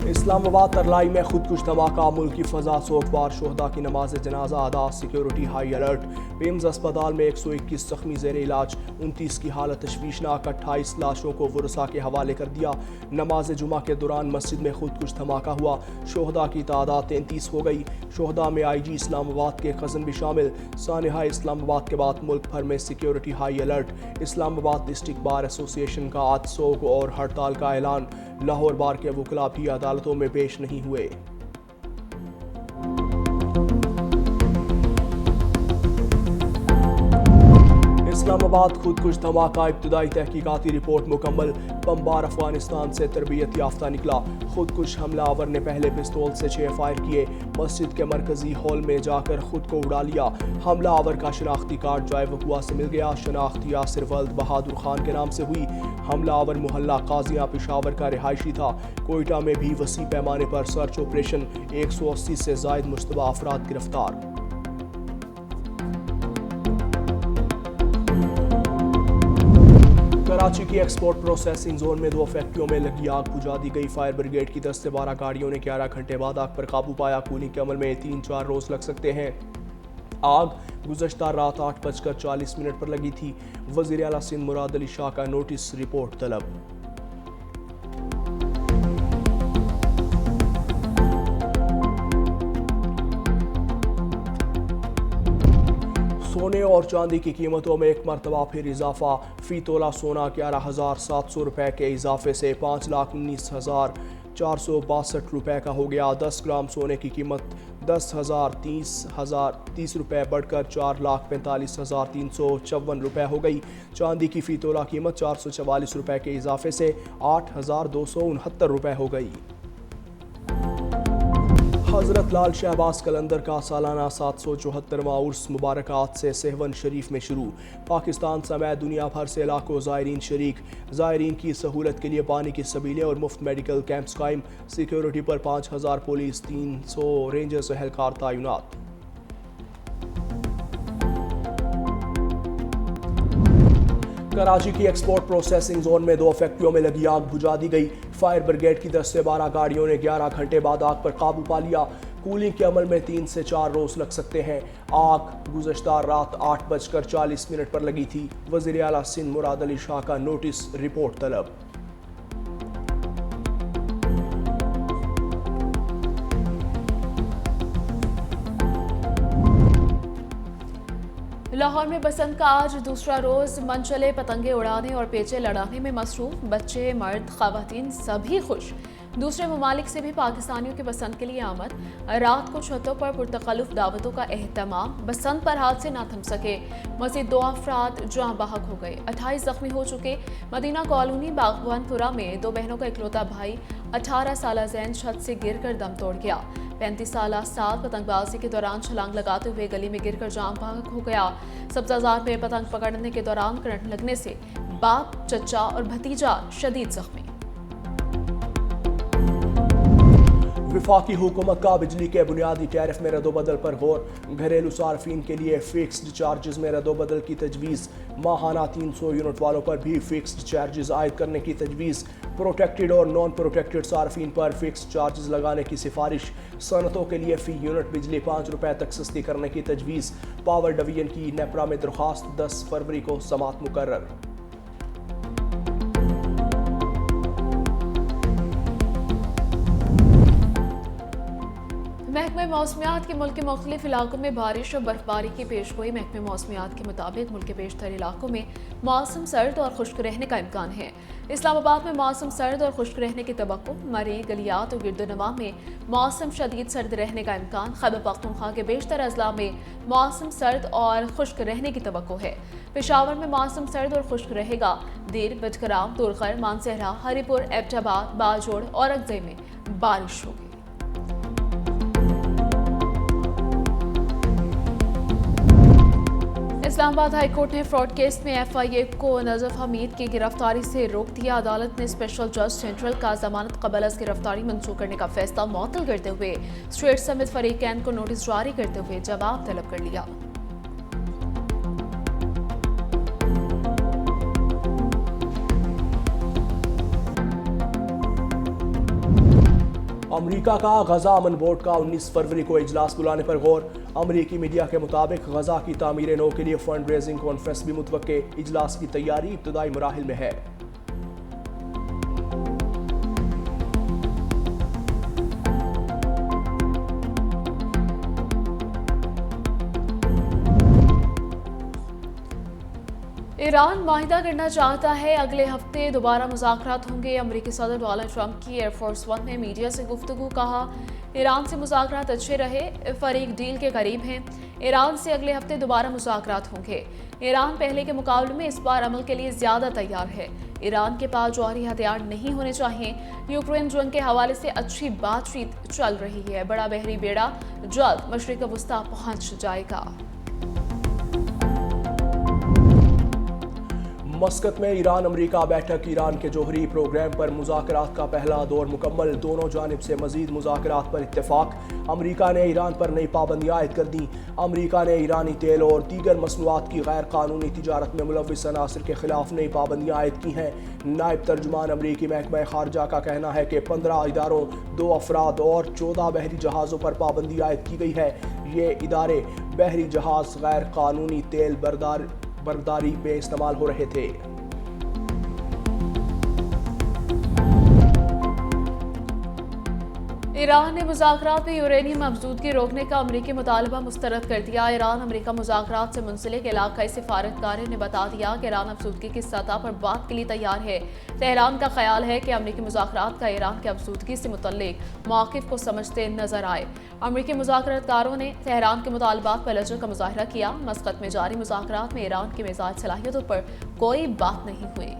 इस्लामाबाद तरलाई में खुदकुश धमाका, मुल्क की फजा सोगवार शोहदा की नमाज जनाजा अदा, सिक्योरिटी हाई अलर्ट। पेम्स अस्पताल में 121 जख्मी ज़ेर इलाज, 29 की हालत तशवीशनाक, 28 लाशों को वुरसा के हवाले कर दिया। नमाज जुमा के दौरान मस्जिद में खुदकुश धमाका हुआ, शोहदा की तादाद 33 हो गई। शोहदा में IG इस्लामाबाद के कज़न भी शामिल। सानहा इस्लामाबाद के बाद मुल्क भर में security high alert. Islamabad district bar association का आज सोग और हड़ताल का ऐलान। लाहौर बार के वकला भी अदालतों में पेश नहीं हुए। इस्लामाबाद खुदकुश धमाका, इब्तदाई तहकीकाती रिपोर्ट मुकम्मल। बमबार अफगानिस्तान से तरबियत याफ्ता निकला। खुदकुश हमलावर ने पहले पिस्तौल से 6 फायर किए, मस्जिद के मरकजी हॉल में जाकर खुद को उड़ा लिया। हमलावर का शनाख्ती कार्ड ड्राइव वकुआ से मिल गया। शनाख्ती यासिर वल्द बहादुर खान के नाम से हुई। हमलावर मोहल्ला काजिया पिशावर का रिहायशी था। कोयटा में भी वसी पैमाने पर सर्च ऑपरेशन, 180 से जायद मुश्तबा अफराद गिरफ्तार। कराची की एक्सपोर्ट प्रोसेसिंग जोन में 2 फैक्ट्रियों में लगी आग बुझा दी गई। फायर ब्रिगेड की 10 से 12 गाड़ियों ने 11 घंटे बाद आग पर काबू पाया। कूलिंग के अमल में 3-4 रोज लग सकते हैं। आग गुज़श्ता रात 8:40 पर लगी थी। वज़ीर आला सिंध मुराद अली शाह का नोटिस, रिपोर्ट तलब। सोने और चांदी की कीमतों में एक मरतबा फिर इजाफा। फी तोला सोना 11,700 रुपये के इजाफे से 5,19,462 रुपये का हो गया। 10 ग्राम सोने की कीमत 10,030 रुपये बढ़कर 4,45,354 रुपये हो गई। चांदी की फी तोला कीमत 444 रुपये के इजाफे से 8,269 रुपये हो गई। हज़रत लाल शहबाज कलंदर का सालाना 774वां उर्स मुबारक आज से सेहवन शरीफ में शुरू। पाकिस्तान समेत दुनिया भर से लाखों ज़ायरीन शरीक। ज़ायरीन की सहूलत के लिए पानी की सबीलें और मुफ्त मेडिकल कैंप्स कायम। सिक्योरिटी पर 5,000 पुलिस, 300 रेंजर्स एहलकार तैनात। कराची की एक्सपोर्ट प्रोसेसिंग जोन में 2 फैक्ट्रियों में लगी आग बुझा दी गई। फायर ब्रिगेड की 10 से 12 गाड़ियों ने 11 घंटे बाद आग पर काबू पा लिया। कूलिंग के अमल में 3 से 4 रोज लग सकते हैं। आग गुज़श्ता रात 8:40 पर लगी थी। वज़ीर आला सिंध मुराद अली शाह का नोटिस, रिपोर्ट तलब। लाहौर में बसंत का आज दूसरा रोज मनचले पतंगे उड़ाने और पेचे लड़ाने में मसरूफ। बच्चे, मर्द, खवातीन सभी खुश। दूसरे ममालिक से भी पाकिस्तानियों के बसंत के लिए आमद। रात को छतों पर पुरतकल्लुफ दावतों का एहतमाम। बसंत पर हाथ से ना थम सके। मज़ीद 2 अफराद जहाँ बहक हो गए, 28 जख्मी हो चुके। मदीना कॉलोनी बागवानपुरा में 2 बहनों का इकलौता भाई 18 साल जैन छत से गिर कर दम तोड़ गया। 35 साल साथ पतंगबाजी के दौरान छलांग लगाते हुए गली में गिरकर जान बहक हो गया। सब्जाजार में पतंग पकड़ने के दौरान करंट लगने से बाप, चचा और भतीजा शदीद जख्मी। वफाकी हुकूमत का बिजली के बुनियादी टैरिफ में रद्दोबदल पर गौर। घरेलू सार्फिन के लिए फिक्स्ड चार्जेस में रद्दोबदल की तजवीज़। माहाना 300 यूनिट वालों पर भी फिक्स्ड चार्जेस आयद करने की तजवीज़। प्रोटेक्टेड और नॉन प्रोटेक्टेड सार्फिन पर फिक्स्ड चार्जेस लगाने की सिफारिश। सनतों के लिए फ़ी यूनिट बिजली 5 रुपये तक सस्ती करने की तजवीज़। पावर डिवीजन की नेपरा में दरख्वास्त, 10 फरवरी को समात मुकर्रर। महकमे मौसमियात के मुल्क के मुख्तलिफ इलाकों में बारिश और बर्फबारी की पेशगोई। महकमे मौसमियात के मुताबिक मुल्क के बेशतर इलाकों में मौसम सर्द और खुश्क रहने का इम्कान है। इस्लामाबाद में मौसम सर्द और खुश्क रहने की तवक्को। मरी, गलियात और गिरदोनवा में मौसम शदीद सर्द रहने का इम्कान। खैबर पख्तूनख्वा के बेशतर अजला में मौसम सर्द और खुश्क रहने की तवक्को है। पेशावर में मौसम सर्द और खुश्क रहेगा। दीर, बटग्राम, तुरखर, मानसहरा, हरीपुर, एबटाबाद, बाजोड़ और अगजे में बारिश होगी। इस्लामाबाद हाई कोर्ट ने फ्रॉड केस में FIA को नजफ हमीद की गिरफ्तारी से रोक दिया। अदालत ने स्पेशल जज सेंट्रल का जमानत कबल अज गिरफ्तारी मंजूर करने का फैसला मुअत्तल करते हुए स्ट्रेट समेत फरीकैन को नोटिस जारी करते हुए जवाब तलब कर लिया। अमेरिका का गजा अमन बोर्ड का 19 फरवरी को इजलास बुलाने पर गौर। अमेरिकी मीडिया के मुताबिक गजा की तामीर नौ के लिए फंड रेजिंग कॉन्फ्रेंस भी मुतवक्के। इजलास की तैयारी इब्तदाई मराहिल में है। ईरान वाहिदा करना चाहता है, अगले हफ्ते दोबारा मुज़ाकरात होंगे। अमेरिकी सदर डोनाल्ड ट्रंप की एयरफोर्स वन में मीडिया से गुफ्तगू। कहा, ईरान से मुज़ाकरात अच्छे रहे, फरीक डील के करीब हैं। ईरान से अगले हफ्ते दोबारा मुज़ाकरात होंगे। ईरान पहले के मुकाबले में इस बार अमल के लिए ज़्यादा तैयार है। ईरान के पास जौहरी हथियार नहीं होने चाहिए। यूक्रेन जंग के हवाले से अच्छी बातचीत चल रही है। बड़ा बहरी बेड़ा जल्द मशरिक़ वस्ता पहुँच जाएगा। मस्कत में ईरान अमेरिका बैठक। ईरान के जौहरी प्रोग्राम पर मुज़ाकरात का पहला दौर मुकम्मल। दोनों जानिब से मजीद मुज़ाकरात पर इत्तेफाक। अमेरिका ने ईरान पर नई पाबंदियाँ आयद कर दी। अमेरिका ने ईरानी तेल और दीगर मसनूआत की गैर कानूनी तिजारत में मुलव्विस अनासर के खिलाफ नई पाबंदियाँ आयद की हैं। नायब तर्जुमान अमेरिकी महकमा खारजा का कहना है कि 15 इदारों, 2 अफराद और 14 बहरी जहाज़ों पर पाबंदी आयद की गई है। ये इदारे बहरी जहाज़ गैर कानूनी तेल बर्दारी में इस्तेमाल हो रहे थे। ईरान ने मुज़ाकरात में यूरेनियम अफजूदगी रोकने का अमेरिकी मुतालबा मुस्तरद कर दिया। ईरान अमेरिका मुज़ाकरात से मुंसलिक इलाकाई सिफारतकारों ने बता दिया कि ईरान अफजूदगी की सतह पर बात के लिए तैयार है। तेहरान का ख्याल है कि अमेरिकी मुज़ाकरात का ईरान के अफजूदगी से मुतल्लिक मौक़िफ़ को समझते नजर आए। अमेरिकी मुज़ाकरातकारों ने तेहरान के मुतालबात पर लचर का मुजाहरा किया। मस्कत में जारी मुज़ाकरात में ईरान की मिज़ाज सलाहियतों पर कोई बात नहीं हुई।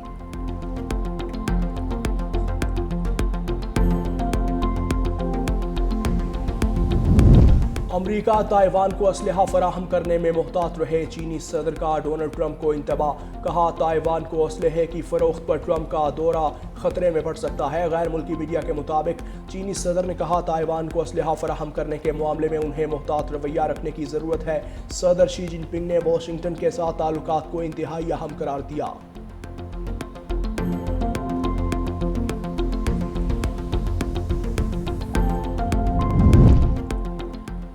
अमेरिका ताइवान को असलहा फराहम करने में मुहतात रहे। चीनी सदर का डोनाल्ड ट्रंप को इंतबाह। कहा, ताइवान को असलहे की फरोख्त पर ट्रंप का दौरा खतरे में पड़ सकता है। गैर मुल्की मीडिया के मुताबिक चीनी सदर ने कहा, ताइवान को असलहा फराहम करने के मामले में उन्हें मुहतात रवैया रखने की ज़रूरत है। सदर शी जिनपिंग ने वाशिंगटन के साथ ताल्लुकात को इंतहाई अहम करार दिया।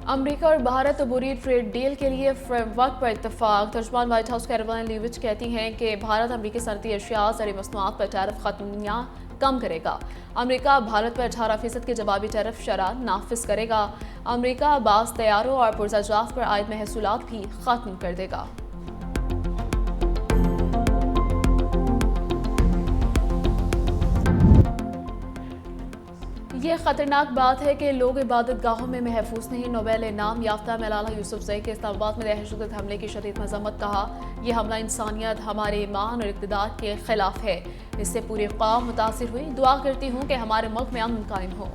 अमेरिका और भारत अबूरी ट्रेड डील के लिए फ्रेमवर्क पर इत्तफाक। तर्जुमान व्हाइट हाउस कैरोलिन लीविच कहती हैं कि भारत अमेरिकी सनती अशिया ज़रिए मसनूआत पर टैरिफ खत्मियाँ कम करेगा। अमेरिका भारत पर 18% की जवाबी टैरिफ शरह नाफिज करेगा। अमेरिका बास तैयारों और पुर्ज़ाजात पर आयद महसूलात भी खत्म कर देगा। ये खतरनाक बात है कि लोग इबादत गाहों में महफूज नहीं। नोबेल इनाम याफ्ता मलाला यूसुफजई के इस्लामाबाद में दहशतगर्द हमले की शदीद मजम्मत। कहा, यह हमला इंसानियत, हमारे ईमान और इक़्तिदार के खिलाफ है। इससे पूरी कौम मुतासिर हुई। दुआ करती हूँ कि हमारे मुल्क में अमन कायम हो।